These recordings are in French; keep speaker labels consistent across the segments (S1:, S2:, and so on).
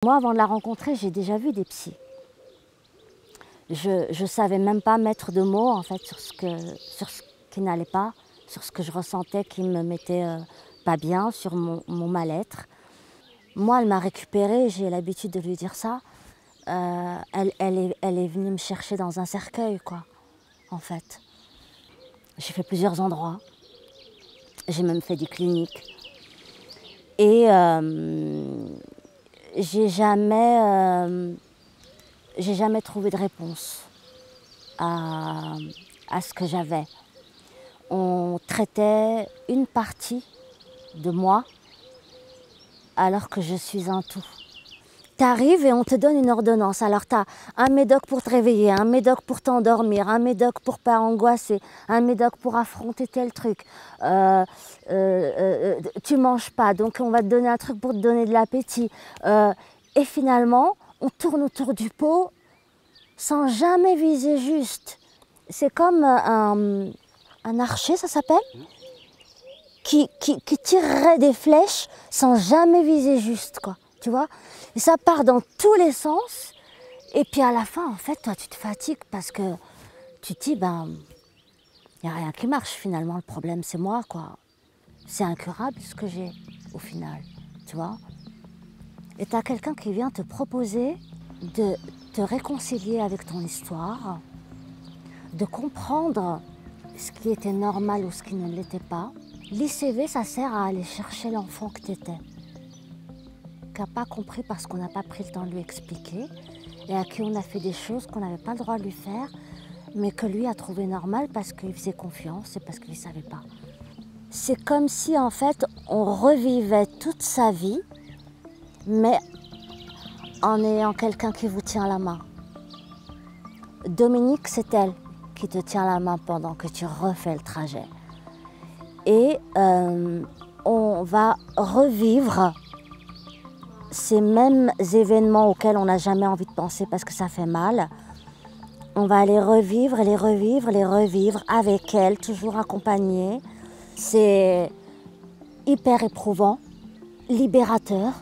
S1: Moi, avant de la rencontrer, j'ai déjà vu des psys. Je savais même pas mettre de mots en fait sur ce qui n'allait pas, sur ce que je ressentais qui me mettait pas bien, sur mon mal-être. Moi, elle m'a récupérée, j'ai l'habitude de lui dire ça. Elle est venue me chercher dans un cercueil, quoi, en fait. J'ai fait plusieurs endroits. J'ai même fait des cliniques. Et j'ai jamais trouvé de réponse à ce que j'avais. On traitait une partie de moi alors que je suis un tout. Tu arrives et on te donne une ordonnance. Alors tu as un médoc pour te réveiller, un médoc pour t'endormir, un médoc pour pas angoisser, un médoc pour affronter tel truc. Tu manges pas, donc on va te donner un truc pour te donner de l'appétit. Et finalement, on tourne autour du pot sans jamais viser juste. C'est comme un archer, ça s'appelle, qui tirerait des flèches sans jamais viser juste, quoi. Tu vois? Et ça part dans tous les sens. Et puis à la fin, en fait, toi, tu te fatigues parce que tu te dis, ben, il n'y a rien qui marche finalement. Le problème, c'est moi, quoi. C'est incurable ce que j'ai, au final. Tu vois? Et tu as quelqu'un qui vient te proposer de te réconcilier avec ton histoire, de comprendre ce qui était normal ou ce qui ne l'était pas. L'ICV, ça sert à aller chercher l'enfant que tu étais, qui n'a pas compris parce qu'on n'a pas pris le temps de lui expliquer et à qui on a fait des choses qu'on n'avait pas le droit de lui faire, mais que lui a trouvé normal parce qu'il faisait confiance et parce qu'il ne savait pas. C'est comme si en fait on revivait toute sa vie, mais en ayant quelqu'un qui vous tient la main. Dominique, c'est elle qui te tient la main pendant que tu refais le trajet. Et on va revivre ces mêmes événements auxquels on n'a jamais envie de penser parce que ça fait mal. On va les revivre, les revivre, les revivre avec elle, toujours accompagnée. C'est hyper éprouvant, libérateur.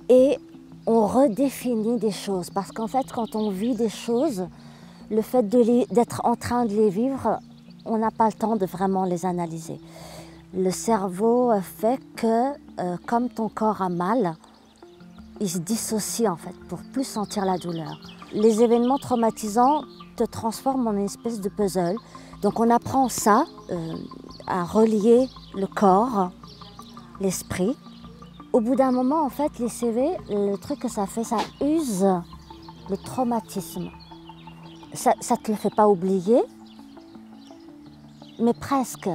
S1: Et on redéfinit des choses. Parce qu'en fait, quand on vit des choses, le fait d'être en train de les vivre, on n'a pas le temps de vraiment les analyser. Le cerveau fait que, comme ton corps a mal, il se dissocie en fait pour plus sentir la douleur. Les événements traumatisants te transforment en une espèce de puzzle. Donc on apprend ça, à relier le corps, l'esprit. Au bout d'un moment, en fait, les CV, le truc que ça fait, ça use le traumatisme. Ça ne te le fait pas oublier, mais presque.